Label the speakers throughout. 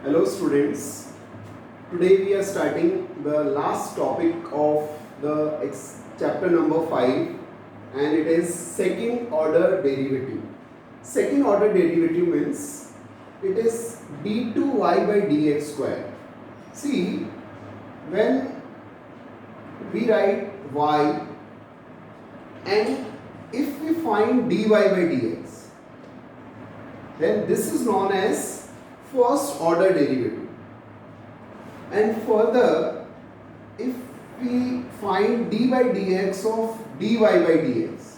Speaker 1: Hello students, today we are starting the last topic of the chapter number 5 and it is second order derivative. Second order derivative means it is d2y by dx square. See, when we write y and if we find dy by dx, then this is known as first order derivative, and further if we find d by dx of dy by dx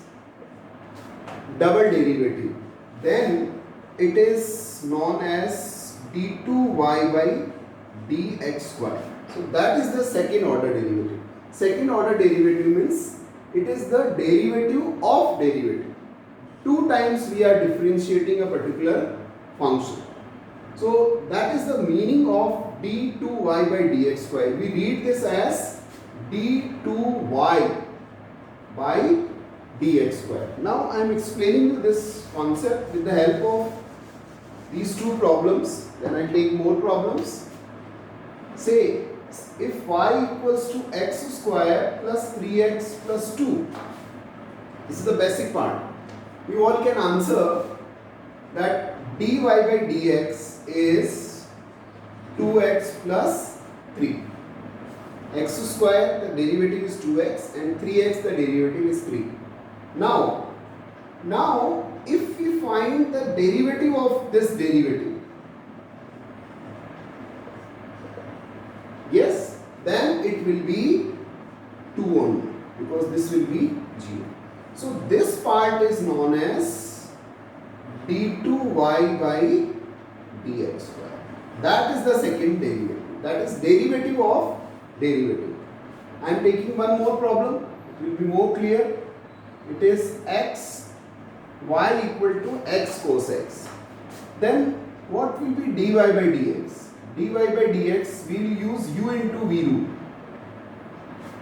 Speaker 1: double derivative, then it is known as d2y by dx square. So that is the second order derivative. Second order derivative means it is the derivative of derivative. Two times we are differentiating a particular function. So that is the meaning of d2y by dx square. We read this as d2y by dx square. Now I am explaining you this concept with the help of these two problems. Then I take more problems. Say if y equals to x square plus 3x plus 2. This is the basic part. You all can answer that dy by dx is 2x plus 3. X square, the derivative is 2x, and 3x, the derivative is 3. Now if we find the derivative of this derivative, yes, then it will be 2 only, because this will be 0. So this part is known as d2y by dx square. That is the second derivative. That is derivative of derivative. I am taking one more problem. It will be more clear. It is y equal to x cos x. Then what will be dy by dx? Dy by dx, we will use u into v rule.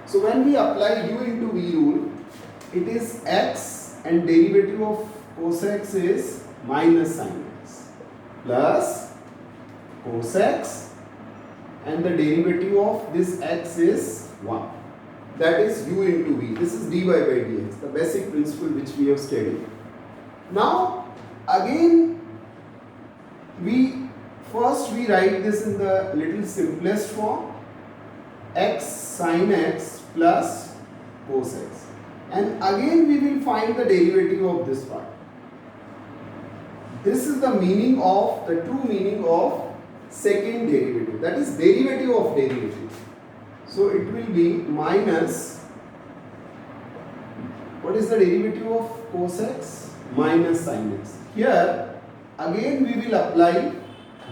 Speaker 1: So when we apply u into v rule, it is x and derivative of cos x is minus sin x plus cos x, and the derivative of this x is 1. That is u into v. This is dy by dx, the basic principle which we have studied. Now again we write this in the little simplest form, x sin x plus cos x, and again we will find the derivative of this part. This is the meaning of, the true meaning of second derivative, that is derivative of derivative. So it will be minus, what is the derivative of cos x? Minus sin x. Here again we will apply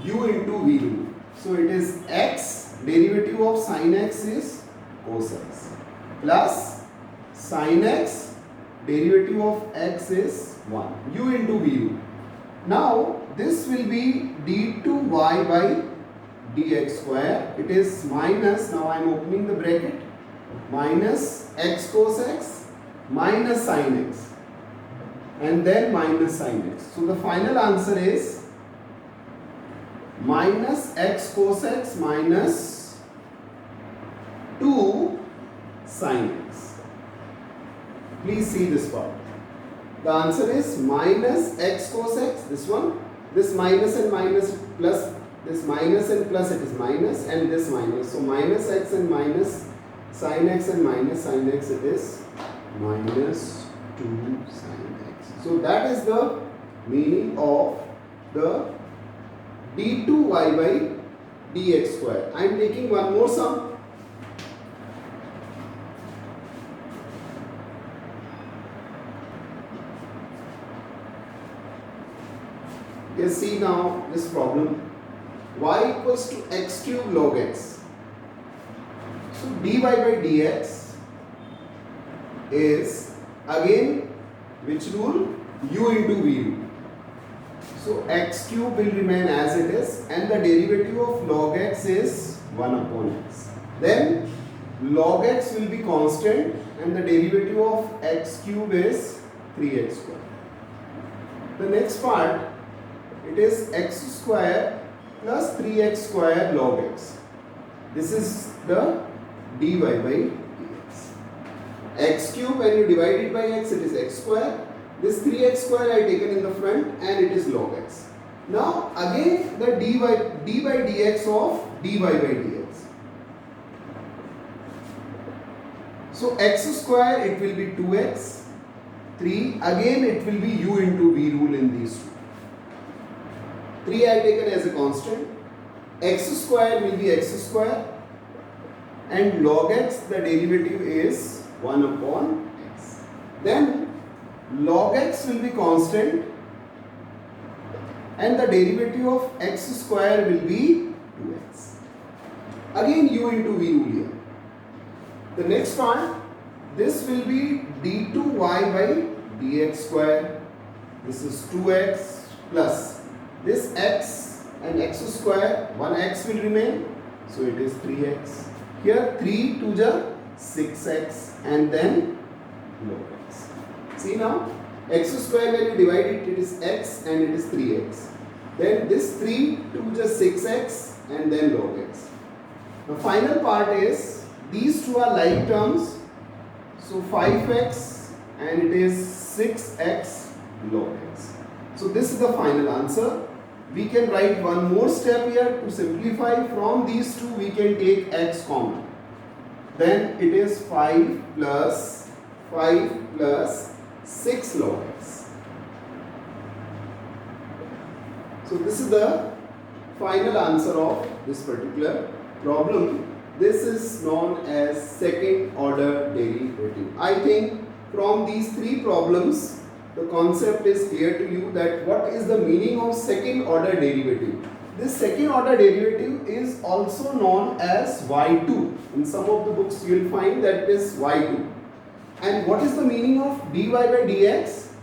Speaker 1: u into v rule. So it is x, derivative of sin x is cos x, plus sin x, derivative of x is 1, u into v rule. Now this will be d2y by dx square. It is minus, now I am opening the bracket, minus x cos x minus sin x, and then minus sin x. So the final answer is minus x cos x minus 2 sin x. Please see this part. The answer is minus x cos x, this one, this minus and minus plus, this minus and plus, it is minus, and this minus. So minus x and minus sin x and minus sin x, it is minus 2 sin x. So that is the meaning of the d2y by dx square. I am taking one more sum. Let's see now this problem. Y equals to x cube log x. So dy by dx is again which rule? U into v rule. So x cube will remain as it is, and the derivative of log x is 1 upon x. Then log x will be constant, and the derivative of x cube is 3x square. The next part, it is x square plus 3x square log x. This is the dy by dx. X cube, when you divide it by x, it is x square. This 3x square I taken in the front and it is log x. Now again the d by dx of dy by dx. So x square, it will be 2x, 3, again it will be u into v rule in these two. 3 I taken as a constant, x square will be x square, and log x, the derivative is 1 upon x. Then log x will be constant and the derivative of x square will be 2x. Again u into v rule here. The next part, this will be d2y by dx square. This is 2x plus this x and x square, 1x will remain, so it is 3x. Here 3 to the 6x and then log x. See now, x square when you divide it, it is x and it is 3x. Then this 3 to the 6x and then log x. The final part is, these two are like terms, so 5x and it is 6x log x. So this is the final answer. We can write one more step here to simplify. From these two we can take x common. Then it is 5 plus 6 log x. So this is the final answer of this particular problem. This is known as second order derivative. I think from these three problems, the concept is clear to you that what is the meaning of second order derivative. This second order derivative is also known as y2. In some of the books you will find that it is y2. And what is the meaning of dy by dx?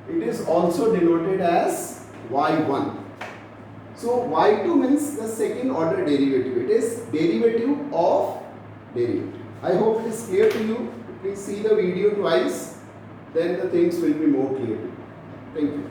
Speaker 1: It is also denoted as y1. So y2 means the second order derivative. It is derivative of derivative. I hope it is clear to you. Please see the video twice, then the things will be more clear to you. Thank you.